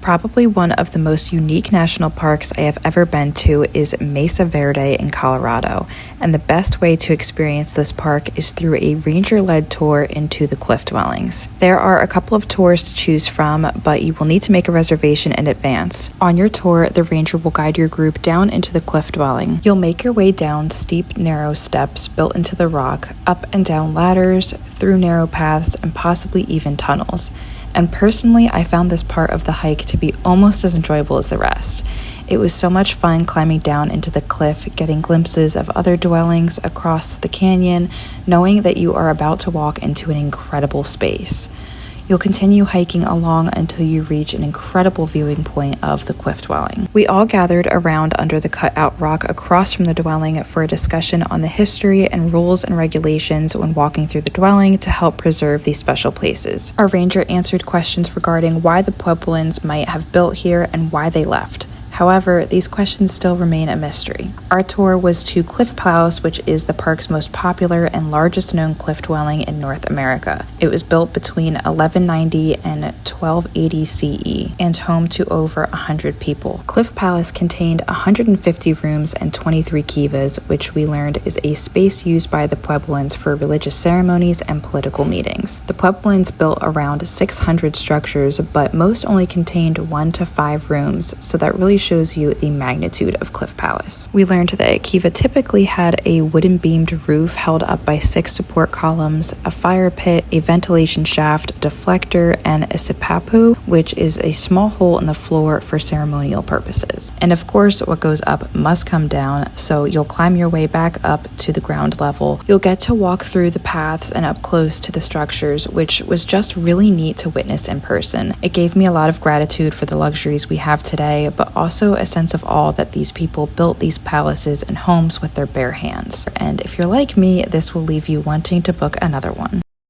Probably one of the most unique national parks I have ever been to is Mesa Verde in Colorado, and the best way to experience this park is through a ranger-led tour into the cliff dwellings. There are a couple of tours to choose from, but you will need to make a reservation in advance. On your tour, the ranger will guide your group down into the cliff dwelling. You'll make your way down steep, narrow steps built into the rock, up and down ladders, through narrow paths, and possibly even tunnels. And personally, I found this part of the hike to be almost as enjoyable as the rest. It was so much fun climbing down into the cliff, getting glimpses of other dwellings across the canyon, knowing that you are about to walk into an incredible space. You'll continue hiking along until you reach an incredible viewing point of the cliff dwelling. We all gathered around under the cutout rock across from the dwelling for a discussion on the history and rules and regulations when walking through the dwelling to help preserve these special places. Our ranger answered questions regarding why the Puebloans might have built here and why they left. However, these questions still remain a mystery. Our tour was to Cliff Palace, which is the park's most popular and largest known cliff dwelling in North America. It was built between 1190 and 1280 CE and home to over 100 people. Cliff Palace contained 150 rooms and 23 kivas, which we learned is a space used by the Puebloans for religious ceremonies and political meetings. The Puebloans built around 600 structures, but most only contained 1 to 5 rooms, so that really shows you the magnitude of Cliff Palace. We learned that Kiva typically had a wooden beamed roof held up by 6 support columns, a fire pit, a ventilation shaft, deflector, and a sipapu, which is a small hole in the floor for ceremonial purposes. And of course, what goes up must come down, so you'll climb your way back up to the ground level. You'll get to walk through the paths and up close to the structures, which was just really neat to witness in person. It gave me a lot of gratitude for the luxuries we have today, but also a sense of awe that these people built these palaces and homes with their bare hands. And if you're like me, this will leave you wanting to book another one.